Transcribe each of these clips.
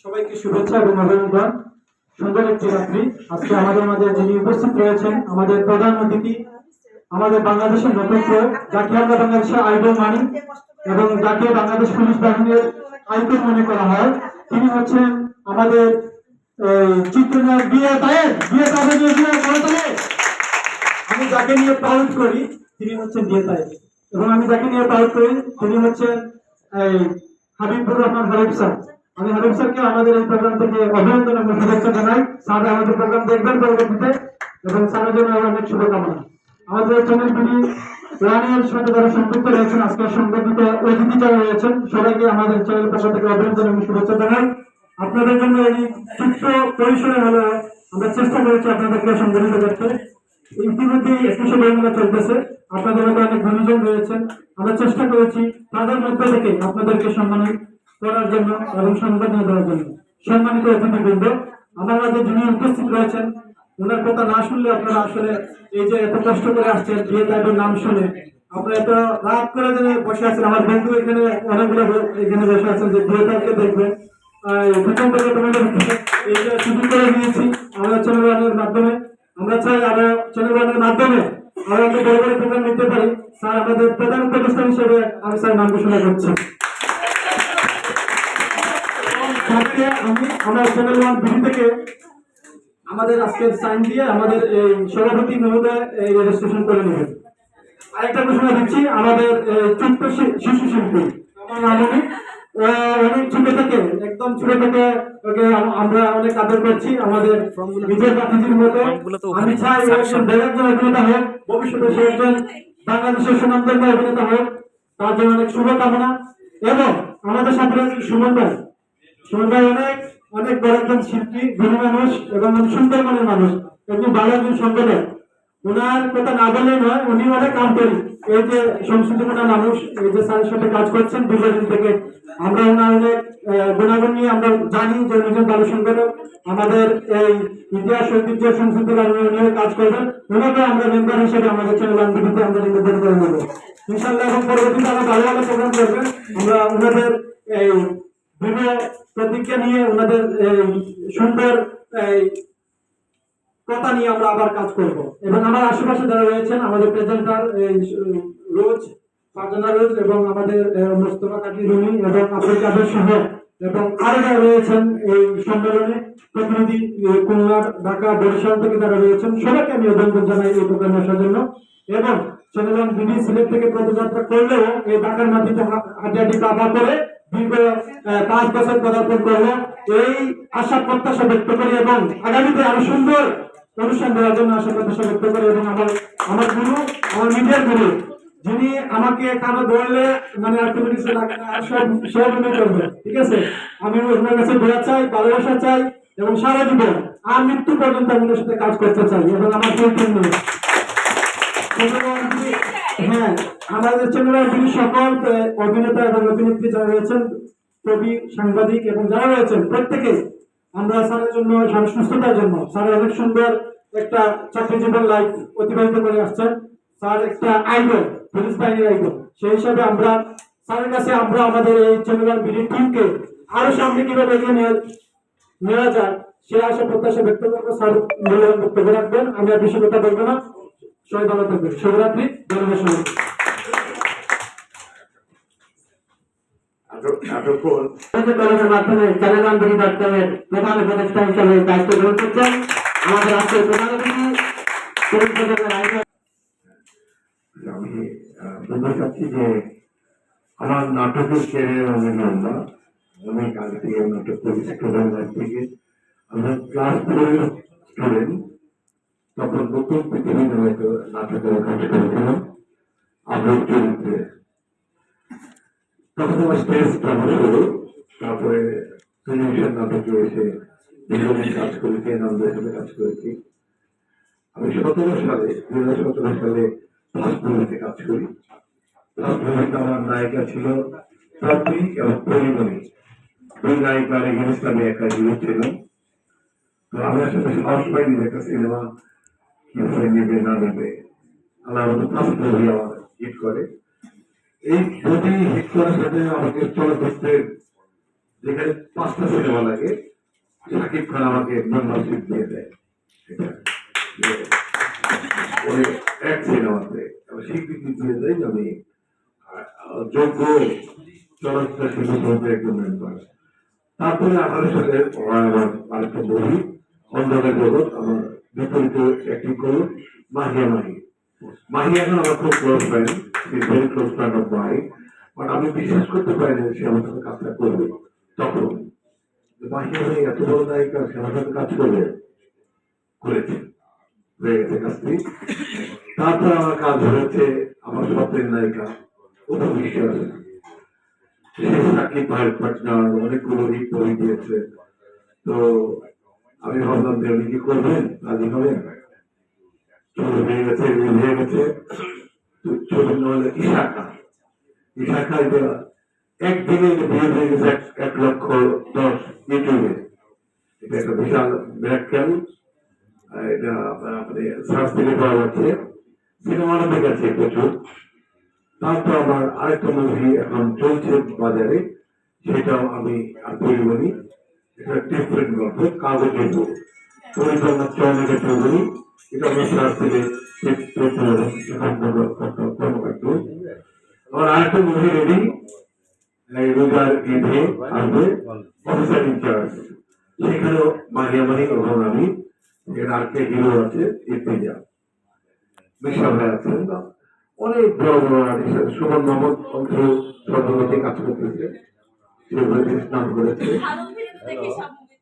সবাইকে শুভেচ্ছা এবং অভিনন্দন। সুন্দর একটি রাত্রি। আজকে আমাদের মাঝে যিনি উপস্থিত রয়েছেন আমাদের প্রধান অতিথি, আমাদের বাংলাদেশের নক্ষত্র, যাকে আমরা বাংলাদেশের আইডল মানি এবং যাকে বাংলাদেশ পুলিশ বাহিনীর আইকন মনে করা হয়, তিনি হচ্ছেন আমাদের চিত্রনায়ক বিয়ে তায়েব। আমি যাকে নিয়ে প্রাউড করি তিনি হচ্ছেন বিয়ে তায়েব, এবং আমি যাকে নিয়ে প্রাউড করি তিনি হচ্ছেন হাবিবুর রহমান হাবিব স্যার। আমি হাবিব স্যারকে আমাদের এই প্রোগ্রাম থেকে অভিনন্দন এবং শুভেচ্ছা জানাই। স্যার আমাদের প্রোগ্রাম দেখবেন পরবর্তীতে, এবং স্যারের জন্য অনেক শুভকামনা। আমাদের চ্যানেল বিডি রানিয়ার সাথে যারা সম্পৃক্ত রয়েছেন, আজকের সংগঠিত অতিথি যারা রয়েছেন, সবাইকে আমাদের চ্যানেলের পক্ষ থেকে অভিনন্দন এবং শুভেচ্ছা জানাই। আপনাদের জন্য এই ছোট্ট পরিসরে হলে আমরা চেষ্টা করেছি আপনাদেরকে সংগঠিত করতে। ইতিমধ্যে 21শে বইমেলা চলতেছে, আপনাদের মধ্যে অনেক গুণীজন রয়েছেন। আমরা চেষ্টা করেছি তাদের মধ্যে থেকে আপনাদেরকে সম্মানিত করার জন্য এবং সংবাদ নিয়ে দেওয়ার জন্য। সম্মানিত অতিথিবৃন্দ, আমার মাঝে যিনি উপস্থিত রয়েছেন, ওনার কথা না শুনলে আপনারা আসলে এই যে এত কষ্ট করে আসছেন বিয়ে তাদের নাম শুনে আপনারা এত রাত করে বসে আছেন। আমার বন্ধু এখানে অনেকগুলো এখানে বসে আছেন যে বিয়ে তাকে দেখবেন। প্রথম থেকে তোমাদের এই যে শুরু করে দিয়েছি আমরা চ্যানেল ওয়ানের মাধ্যমে। আমরা চাই আরো চ্যানেল ওয়ানের মাধ্যমে আরো একটা বড় বড় প্রোগ্রাম নিতে পারি। স্যার আমাদের প্রধান প্রতিষ্ঠান হিসেবে আমি স্যার নাম ঘোষণা করছি। আমি আমার চ্যানেল ওয়ান বিডি থেকে আমাদের আজকের সাইন দিয়ে আমাদের এই সভাপতি মহোদয় এই রেজিস্ট্রেশন করে নেবেন। আরেকটা ঘোষণা দিচ্ছি, আমাদের ছোট্ট শিশু শিল্পী অনেক ছোট থেকে একদম ছোট থেকে ওকে আমরা অনেক আদর করছি আমাদের নিজের বাতিজির মতো। আমি চাই একজন বেগাজন অভিনেতা হোক, ভবিষ্যতে সে একজন বাংলাদেশের সুনামধন্য অভিনেতা হোক। তার জন্য অনেক শুভকামনা। এবং আমাদের সাথে সুমন ভাই, সুমন ভাই অনেক অনেক বড় একজন শিল্পী, গুণী মানুষ এবং সুন্দর মনের মানুষ, একজন ভালো একজন সংগঠক। ওনার কথা না বললে নয়, উনি অনেক কাম করি। এই যে সংস্কৃতিপূর্ণ মানুষ, এই যে স্যারের সাথে কাজ করছেন দীর্ঘদিন থেকে, আমরা ওনার অনেক গুণাগুণ নিয়ে আমরা জানি যে উনি একজন ভালো সংগঠক। আমাদের এই ইতিহাস ঐতিহ্য সংস্কৃতি নিয়ে কাজ করবেন। ওনাকে আমরা মেম্বার হিসেবে আমাদের চ্যানেল আনবিডিতে আমরা নিবেদন করে নেব ইনশাল্লাহ। এবং পরবর্তীতে আমরা ভালো ভালো প্রোগ্রাম করবেন। আমরা ওনাদের এই বিভিন্ন প্রতিজ্ঞা নিয়ে, ওনাদের সুন্দর কথা নিয়ে আমরা আবার কাজ করব। এবং আমার আশেপাশে যারা রয়েছেন, আমাদের প্রেজেন্টার রোজ, ফারজানা রোজ, এবং আমাদের মোস্তফা কাকি রুমি এবং আব্দুল কাদের সহ, এবং আরো যারা রয়েছেন এই সম্মেলনে প্রতিনিধি খুলনা, ঢাকা, বরিশাল থেকে যারা রয়েছেন, সবাইকে আমি অভিনন্দন জানাই এই প্রোগ্রামে আসার জন্য। এবং চ্যানেল বিডি সিলেট থেকে পদযাত্রা করলেও এই ঢাকার মাটিতে হাঁটাহাঁটি পাবা করে দীর্ঘ 5 বছর পদার্পণ করলো। এই আশা প্রত্যাশা ব্যক্ত করি এবং আগামীতে আরো সুন্দর অনুষ্ঠান দেওয়ার জন্য আশা প্রত্যাশা ব্যক্ত করি। এবং আমার গুরু, আমার মিডিয়ার গুরু, যিনি আমাকে কারো ধরলে মানে আর কোনো কিছু লাগে না, আর সব মনে করবে, ঠিক আছে। আমি ওনার কাছে দোয়া চাই, ভালোবাসা চাই, এবং সারা জীবন আর মৃত্যু পর্যন্ত আমি ওনার সাথে কাজ করতে চাই। এবং আমার হ্যাঁ, আমাদের চ্যানেলের যিনি সকল অভিনেতা এবং অভিনেত্রী যারা রয়েছেন, কবি, সাংবাদিক এবং যারা রয়েছেন, প্রত্যেকে আমরা স্যারের জন্য, সুস্থতার জন্য, স্যার অনেক সুন্দর একটা চাকরি জীবন লাইফ অতিবাহিত করে আসছেন। স্যার একটা আইডল, পুলিশ বাহিনীর আইডল। সেই হিসাবে আমরা স্যারের কাছে আমরা আমাদের এই চ্যানেল বিডি টিমকে আরো সামনে কিভাবে এগিয়ে নেওয়া যায় সে আশা প্রত্যাশা ব্যক্ত করবো। স্যার মূল্যবান বক্তব্য রাখবেন। আমি আর বেশি কথা বলবো না। সবাই ভালো থাকবেন। শুভরাত্রি। ধন্যবাদ। মাধ্যমে চ্যানেল বিডি.কমের প্রধান উপদেষ্টা হিসেবে দায়িত্ব গ্রহণ করছেন আমাদের আজকের প্রধান অতিথি। আমি বলতে চাচ্ছি যে আমার নাটকের ক্যারিয়ার অনেক লম্বা, অনেক আগে থেকে নাটক করি, ছোটবেলার থেকে। আমরা ক্লাস 4 স্টুডেন্ট, তখন নতুন পৃথিবীতে হয়তো নাটকের কাজ করেছিলাম আগ্রহ চরিত্রে। তখন আমার স্টেজ ড্রামা শুরু, তারপরে টেলিভিশন নাটকে এসে দীর্ঘদিন কাজ করেছি, আমাদের সাথে কাজ করেছি। আমি 2017 সালে ফার্স্ট মুভিতে কাজ করি। ফার্স্ট মুভিতে আমার নায়িকা ছিল পপি এবং পরিমণি, দুই নায়িকার এগেনস্ট আমি একা হিরো ছিলাম। তো আমি আসলে সাহস পাইনি একটা সিনেমা কিভাবে নেবে না নেবে। আল্লাহ ফার্স্ট মুভি আমার হিট করে। এই ছবি হিট করার সাথে আমাকে চলচ্চিত্রের যেখানে 5টা সিনেমা লাগে, শাকিব খান আমাকে মেম্বারশিপ দিয়ে দেয়। এটা যে ওই এক সিনেমাতে স্বীকৃতি দিয়ে দেয় যে আমি যোগ্য চলচ্চিত্র শিল্পী সমিতির একজন মেম্বার। তারপরে 18 সালে আমার আরেকটা বই অন্ধকার জগৎ, আমার বিপরীত অ্যাক্টিং করলো মাহিয়া মাহি। মাহি এখন আমার খুব close friend, very close friend of my, but আমি বিশ্বাস করতে পারি না সে আমার সাথে কাজটা করবে। তখন মাহিয়া মাহি এত বড় নায়িকা, সে আমার সাথে কাজ করবে, করেছে, হয়ে গেছে কাজটি। তারপর আমার কাজ হয়েছে আমার স্বপ্নের নায়িকা অপু বিশ্বাস, সে সাকিব ভাইয়ের পার্টনার, অনেকগুলো হিট বই দিয়েছে। তো আমি ভাবলাম যে উনি কি করবেন, রাজি হবেন। ছবি হয়ে গেছে, রিলিজ হয়ে গেছে। ছবি হলো ইশাকা। ইশাকা এটা একদিনে ভিউ হয়ে গেছে 1,10,000 ইউটিউবে। এটা একটা বিশাল মিরাক্কেল। এটা মানে সার্চ দিলে পাওয়া যাচ্ছে, সিনেমাটা দেখেছি প্রচুর। তারপর আমার আরেকটা মুভি এখন চলছে বাজারে, সেটাও আমি আর বলি, এটা ডিফারেন্ট গল্প, কাগজের বই, পরিচালনা চয়নের চৌধুরী। এটা আমরা সার্চ দিলে আমার আরেকটা মুভি রেডি, রোজার ঈদে আসবে, অফিসার ইনচার্জ। সেখানেও মাহিয়া মাহি এবং আমি, এর আরেকটা হিরো আছে ইর্তিজা, বিশাল ভাই আছেন, অনেক বড় বড় আর্টিস্ট, সুমন মোহাম্মদ অংশ সর্বমতে কাজ করতেছে, সে নাম করেছে।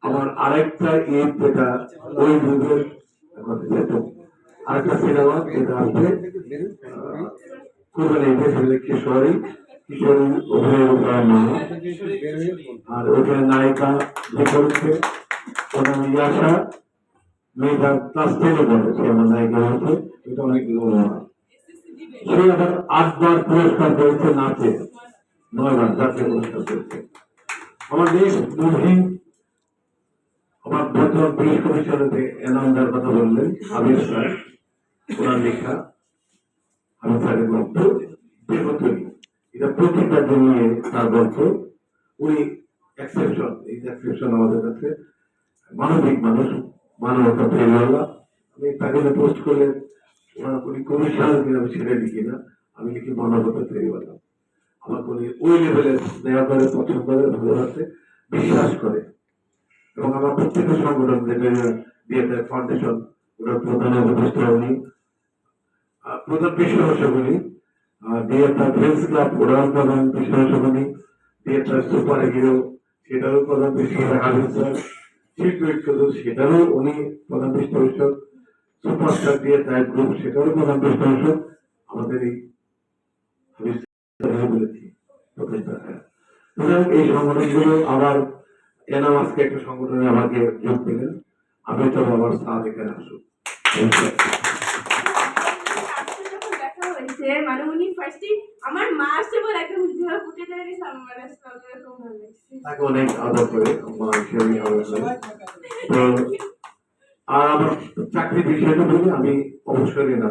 আমার আরেকটা ঈদ যেটা ওই যুগের আরেকটা সিনেমা যেটা আসবে কোরবানি ঈদে, সেটা কিশোরী কিশোরী অভিনয় করার নাম। আর ওখানে নায়িকা যে করেছে ওর নাম ইয়াশা, মেয়েটা ক্লাস 10-এ পড়ে, সে আমার নায়িকা হয়েছে। এটা অনেক সে আবার 8বার পুরস্কার পেয়েছে নাচে, 9বার জাতীয় পুরস্কার পেয়েছে। আমার দেশ মুভি, আমার বর্তমান পুলিশ কমিশনারে এনাম যার কথা বললেন আবির স্যার, ওনার লেখা আমি স্যারের গল্প দেহতরী, এটা প্রতিটা নিয়ে তার গল্প। উনি এক্সেপশন, এই এক্সেপশন আমাদের কাছে মানবিক মানুষ, মানবতা প্রেমওয়ালা। আমি তাকে পোস্ট করলে উনি কমিশনার কিনা আমি ছেড়ে লিখি না, আমি লিখি মানবতা প্রেমওয়ালা। আমার উনি ওই লেভেলে স্নেহ করে, পছন্দ করে, ভালোবাসে, বিশ্বাস করে। এবং আমার প্রত্যেকটা সংগঠন যেটা বিএফএ ফাউন্ডেশন, ওটার প্রধান উপদেষ্টা উনি, প্রধান পৃষ্ঠপোষক উনি, বিএফআর ফ্রেন্ডস ক্লাব ওটার প্রধান পৃষ্ঠপোষক উনি, বিএফআর সুপার হিরো সেটারও প্রধান পৃষ্ঠপোষক আবির স্যার, শিল্পী সেটারও উনি প্রধান পৃষ্ঠপোষক, সুপারস্টার বিএফআই গ্রুপ সেটারও প্রধান পৃষ্ঠপোষক আমাদের এই বলেছি। এই সংগঠনগুলো আবার এনাম আজকে একটা সংগঠনে আমাকে যোগ দিলেন, আমি তো আবার সাথ এখানে আসুন। মানে উনি ফার্স্টে আমার মা আসছে বলে একদম ঝড় ফুটে চলে গেছে, আমার মানে এরকম ভালো লাগছে। তাকে অনেক আদর করে মা হিসেবে আদর করে। তো আর আমার চাকরি বিষয়টা বলি, আমি অবসরে না,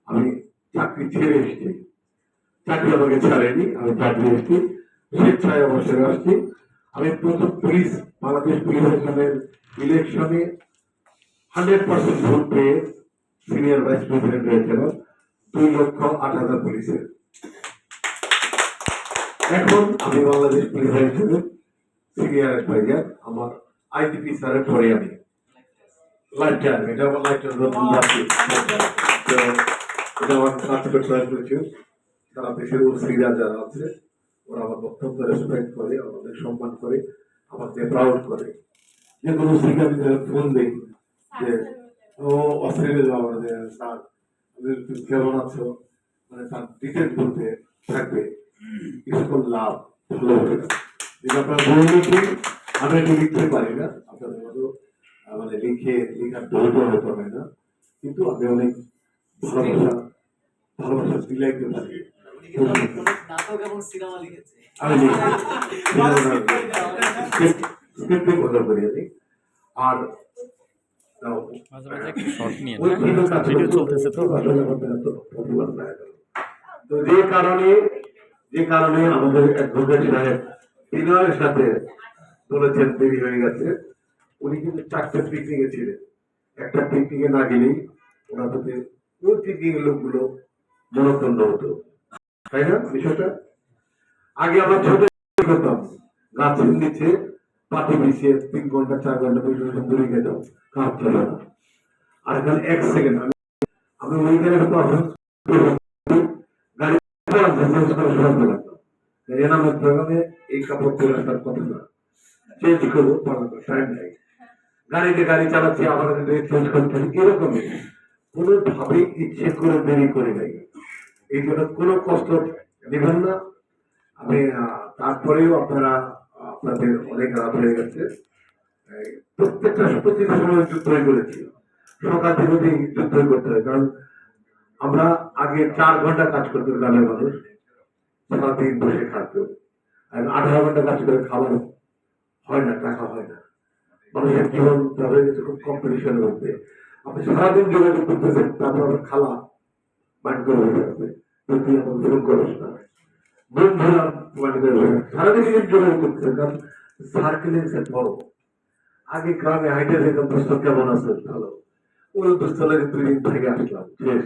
আমি চাকরি ছেড়ে এসেছি, চাকরি আমাকে ছাড়েনি, আমি চাকরি এসেছি, স্বেচ্ছায় অবসরে আসছি। আমি প্রথম পুলিশ, বাংলাদেশ পুলিশ ইলেকশনে 100% ভোট পেয়ে সিনিয়র ভাইস প্রেসিডেন্ট হয়েছিল, 2,08,000 পুলিশের। এখন আমি বাংলাদেশ পুলিশ হিসেবে সিনিয়র অ্যাডভাইজার। আমার আইজিপি স্যারের পরে আমি লাইফ টাইম, এটা আমার লাইফ টাইম নতুন যাচ্ছি। তো এটা আমার কাজ করতে করেছি, তারা দেশের ওসিরা যারা আছে ওরা আমার বক্তব্য রেসপেক্ট করে, আমাদের সম্মান করে, আমাকে প্রাউড করে। যে কোনো ওসিকে আমি ফোন দিই যে ও অস্ট্রেলিয়া যাওয়া, স্যার তুমি কেমন আছো, মানে তার ডিটেল বলতে থাকবে, কিছুক্ষণ লাভ ভালো হবে না। যেটা আপনার বই লিখে আমি একটু লিখতে পারি না, আপনাদের মতো মানে লেখার ধৈর্য হতে হয় না, কিন্তু আমি অনেক ভালোবাসা দিলাইতে পারি। নাটক এবং সিনেমা লিখেছে, আমি স্ক্রিপ্টে কথা করি আমি। আর ভিডিও চলতেছে তো। তো যে কারণে আমাদের অ্যাডভোকেট সাহেব বিনয়ের সাথে বলেছেন দেরি হয়ে গেছে, উনি কিন্তু 4টে পিকনিকে ছিলেন। একটা পিকনিকে না গেলেই ওনার প্রতি ওই পিকনিক লোকগুলো মনক্ষুণ্ণ হতো, তাই না বিষয়টা? আগে আমরা ছোট করতাম, গাছের নিচে পাটি বিছিয়ে 3 ঘন্টা 4 ঘন্টা পর্যন্ত দূরে খেতাম, কাজ ছিল না। আর এখানে 1 সেকেন্ড আমি ওইখানে একটা গাড়ি এনামের প্রোগ্রামে এই কাপড় পরে আসার কথা না, চেঞ্জ করবো টাইম নাই, গাড়ি চালাচ্ছি আবার চেঞ্জ করতে এরকমই কোনোভাবে ইচ্ছে করে দেরি করে নাই। এই জন্য কোনো কষ্ট নেবেন না। আমি তারপরেও আপনাদের অনেক রাত হয়ে গেছে, প্রত্যেকটা সময় যুদ্ধই করেছি, সকাল থেকে যুদ্ধই করতে হয়। কারণ আমরা আগে 4 ঘন্টা কাজ করতো, গ্রামের মানুষ সারাদিন বসে খাতো, আর 18 ঘন্টা কাজ করে খাবার হয় না, টাকা হয় না, মানুষের জীবন হয়ে গেছে খুব কম্পিটিশনের মধ্যে। আপনি সারাদিন যোগাযোগ করতেছেন, তারপর আবার খালা মাইন্ড করে বসে আছে, তুই এখন ফোন করিস না, বন্ধুরা মাইন্ড করে বসে সারাদিন যোগাযোগ করতেছেন, কারণ সার্কেলিংস বড়। আগে গ্রামে হাইটে যেতাম, দোস্ত কেমন আছে, ভালো, ওই দোস্তলের 2 দিন থেকে আসলাম, শেষ।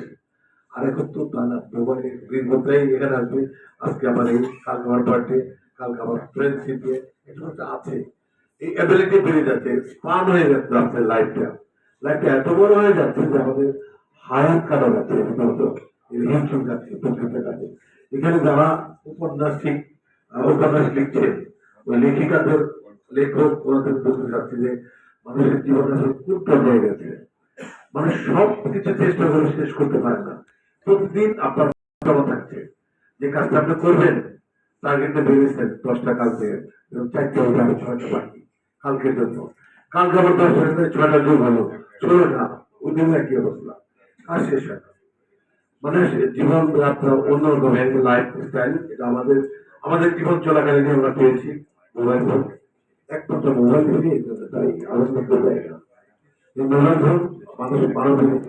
আর এখন তো তা না, মোবাইলে দিন মধ্যেই এখানে আসবে, আজকে আমার এই, কালকে আমার বার্থডে, কালকে আমার ফ্রেন্ডশিপে, এটা আছে। এই অ্যাবিলিটি বেড়ে যাচ্ছে, স্পান হয়ে যাচ্ছে আপনার লাইফটা এত বড় হয়ে যাচ্ছে যে আমাদের হায়াত কাটা যাচ্ছে, হিমশিম যাচ্ছে প্রত্যেকটা কাজে। এখানে যারা উপন্যাস লিখছেন, ওই লেখিকাদের লেখক ওনাদের বলতে চাচ্ছি যে মানুষের জীবন আসলে খুব হয়ে গেছে, মানুষ সব কিছু চেষ্টা করে শেষ করতে পারে না। প্রতিদিন আপনার জমা থাকছে, যে কাজটা আপনি করবেন তার কিন্তু ভেবেছেন 10টা কাজ দিয়ে 4টে হলে আমি 6টা বাকি কালকের জন্য, কালকে আবার 10টা 6টা যোগ হলো 16টা, ওই দিন একই অবস্থা, কাজ শেষ হয় না। মানে জীবন যাত্রা অন্যরকম লাইফ স্টাইল, এটা আমাদের জীবন চলাকালীন আমরা পেয়েছি মোবাইল ফোন, একমাত্র মোবাইল থেকে তাই আনন্দ করতে যায় না। এই মোবাইল ফোন মানুষের মানবিক,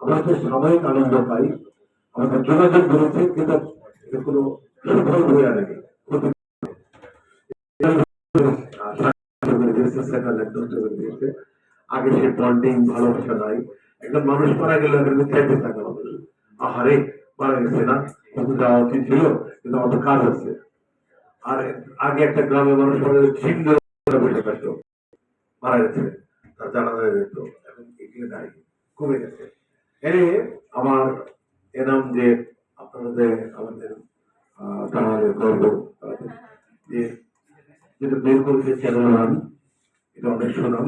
আমরা তো সাময়িক আনন্দ পাই, আমাদের যোগাযোগ করেছে, কিন্তু এটা কোনো সুফল বয়ে আনেনি। আগে সে বন্ডিং ভালোবাসা নাই, একজন মানুষ মারা গেলে খাইতে থাকে মানুষ, আহারে মারা গেছে না, কিন্তু যাওয়া উচিত ছিল, কিন্তু আমাদের কাজ আছে। আর আগে একটা গ্রামের মানুষ ছিন্ন বসে থাকতো, মারা গেছে তার জানা যায় যেত, এখন এগুলো নাই, কমে গেছে। আমার এনাম যে আপনাদের আমাদের গর্ব যে যেটা বের করেছে চ্যানেল ওয়ান, এটা অনেক সুনাম।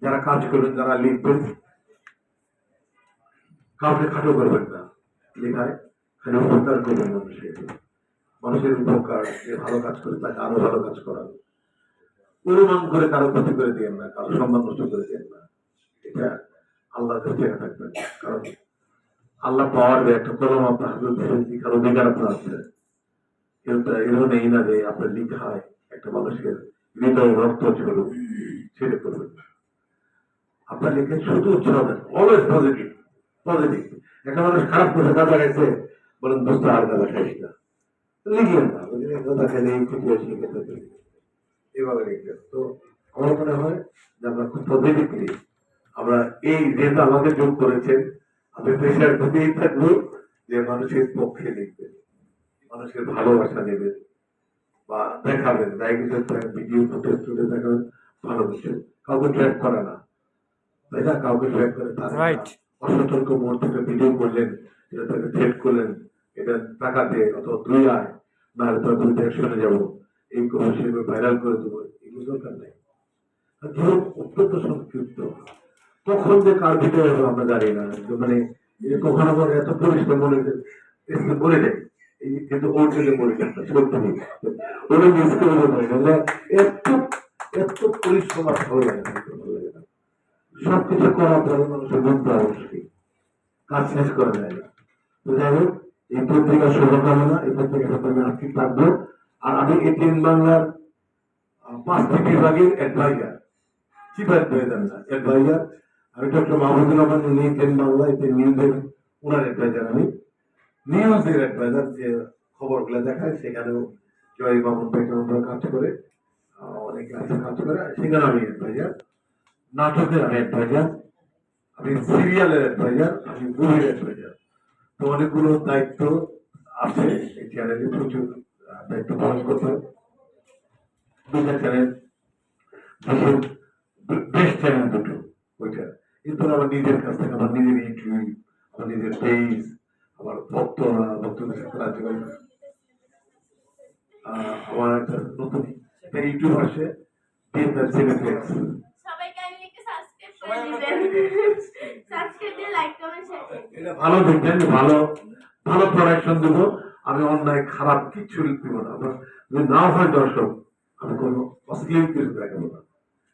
যারা কাজ করবেন, যারা লিখবেন, কাউকে খাটো করবেন না, লেখায় খালি উপকার করবেন মানুষের উপকার, যে ভালো কাজ করে তাকে আরো ভালো কাজ করান, অনুমান করে কারো ক্ষতি করে দিয়েন না, কারো সম্মান নষ্ট করে দিয়েন না, এটা আল্লাহ কাছে থাকবেন। কারণ আল্লাহ পাওয়ার যে একটা কলম আপনার লিখার অধিকার আপনার আছে, কিন্তু এরও নেই না যে আপনার লিখায় একটা মানুষের হৃদয় রক্ত ছিল ছেড়ে করবেন। আপনার লিখে শুধু উৎসাহ দেন, অলওয়েজ পজিটিভ পজিটিভ। একটা মানুষ খারাপ করে গাঁদা গেছে, বলেন দোস্ত আর গাঁদা খাইস না, লিখলেন না, গাঁদা খেলে এই ক্ষতি হয়েছে, এইভাবে লিখলেন। তো আমার মনে হয় যে আমরা খুব পজিটিভলি, আমরা এই যেহেতু আমাদের যোগ করেছেন, আমি প্রেশার দিতেই থাকবো যে মানুষের পক্ষে লিখবেন, মানুষের ভালোবাসা নেবেন বা দেখাবেন, ভিডিও ফুটেজ তুলে দেখাবেন, ভালো কিছু, কাউকে ট্র্যাক করে না, তাই না? কাউকে ট্র্যাক করে অসতর্ক মোড় থেকে ভিডিও করলেন, এটা তাকে থ্রেট করলেন, এটা টাকা দিয়ে অথবা 2 আয়, না হলে তোর বিরুদ্ধে অ্যাকশনে যাবো, এই কোনো সেভাবে ভাইরাল করে দেবো, এগুলো দরকার নেই। ধরুন অত্যন্ত সংক্ষিপ্ত, কখন যে কার ভিতরে হলো আমরা জানি না, মানে কখন আমার এত পরিষ্কার মনে নেই, কিন্তু ওর থেকে মনে যাচ্ছে সত্যি ওরা মিস করে এত এত পরিশ্রম আর ভালো লাগে না, সবকিছু করার পরে মানুষের মধ্যে অবশ্যই কাজ শেষ করা যায় না। তো যাই হোক, এই পত্রিকার শুভকামনা, এই পত্রিকার সাথে আমি আজকে থাকবো। আর আমি এটিএন বাংলার 5টি বিভাগের অ্যাডভাইজার, চিফ অ্যাডভাইজার না, অ্যাডভাইজার। আমি ডক্টর মাহমুদুর রহমান, উনি এটিএন বাংলা, এটিএন নিউজের ওনার অ্যাডভাইজার, আমি নিউজের অ্যাডভাইজার, যে খবরগুলো দেখায় সেখানেও জয় মামুন ভাই কাজ করে। অনেক আছে কাজ করে, সেখানে আমি অ্যাডভাইজার, নাটকের আমি অ্যাডভাইজার, আমি সিরিয়ালের অ্যাডভাইজার, আমি মুভির অ্যাডভাইজার। তো অনেকগুলো দায়িত্ব আছে এই চ্যানেলে, প্রচুর দায়িত্ব পালন করতে হবে। দুটা চ্যানেল, দেশের বেস্ট চ্যানেল দুটো, ওইটা। এরপর আমার নিজের কাছ থেকে আমার নিজের ইন্টারভিউ, আমার নিজের পেজ, আমার ভক্তরা, ভক্তদের সাথে রাজ্য করি। আমার একটা নতুন একটা ইউটিউব আসে, সিনেপ্লেক্স। সবাই কাইন্ডলি একটু সাবস্ক্রাইব করে দিবেন। সাবস্ক্রাইব দিয়ে লাইক কমেন্ট শেয়ার করবেন। এটা ভালো দেখবেন, ভালো ভালো প্রোডাকশন দেবো। আমি অন্যায় খারাপ কিচ্ছু দিব না। আমার যদি না হয় দর্শক, আমি কোনো অশ্লীল কিছু দেখাবো না,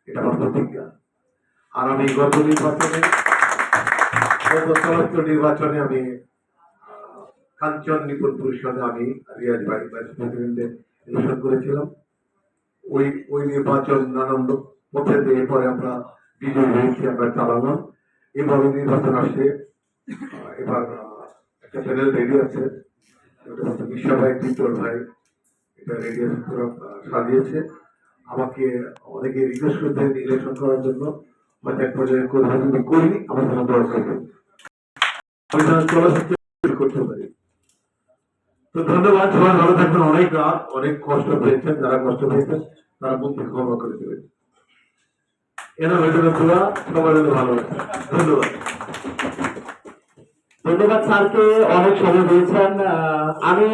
এটা আমার প্রতিজ্ঞা। আর আমি গত নির্বাচনে, গত চলচ্চিত্র নির্বাচনে আমি কাঞ্চন নিপুণ পরিষদে আমি রিয়াজ ভাই ভাইস প্রেসিডেন্টে ইলেকশন করেছিলাম। ওই নির্বাচন নানান পথে দিয়ে পরে আমরা বিজয়ী হয়েছি, আমরা চালালাম। এবার নির্বাচন আসছে, এবার একটা প্যানেল রেডি আছে, ওটা হচ্ছে বিশ্বা ভাই, টিটর ভাই, এটা রেডি সাজিয়েছে। আমাকে অনেকে রিকোয়েস্ট করতেন ইলেকশন করার জন্য, হয়তো এক পর্যায়ে যদি করি আমার জন্য দোয়া করবেন, আমি যেন চলচ্চিত্র করতে পারি। তো ধন্যবাদ, সবাই ভালো থাকবেন। অনেক রাত, অনেক কষ্ট পেয়েছেন, যারা কষ্ট পেয়েছেন তারা মন থেকে ক্ষমা করে দেবেন। এরা ভেতরে দোয়া সবার জন্য ভালো হয়েছে। ধন্যবাদ। ধন্যবাদ স্যারকে, অনেক সময় দিয়েছেন। আমি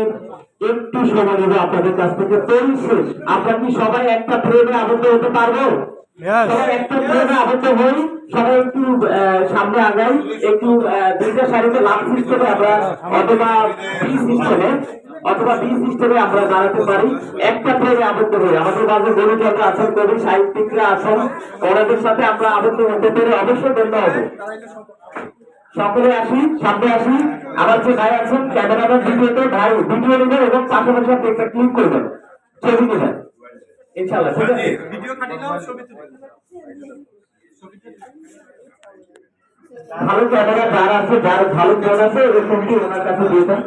একটু সময় নেব আপনাদের কাছ থেকে। পরিশেষ, আমরা কি সবাই একটা প্রেমে আবদ্ধ হতে পারবো? সবাই একটা প্রেমে আবদ্ধ হই, সবাই একটু সামনে আগাই, একটু দুইটা সারিতে লাভ সিস্টেমে আমরা অথবা বি সিস্টেমে আমরা দাঁড়াতে পারি। একটা প্রেমে আবদ্ধ হই। আমাদের মাঝে গণিতজ্ঞ আছেন, কবি সাহিত্যিকরা আছেন, ওনাদের সাথে আমরা আবদ্ধ হতে পেরে অবশ্যই ধন্য হবো। সকলে আসি, সামনে আসি। আমার যে ভাই আছেন ক্যামেরাম্যান, ভিডিওতে ভাই ভিডিও নেবেন এবং পাশাপাশি আপনি একটা ক্লিক করবেন, ছবি নেবেন ইনশাআল্লাহ। ঠিক আছে, ভালো ক্যামেরা যার আছে, যার ভালো ফোন আছে, ওই ফোনটি ওনার কাছে দিয়ে দেন।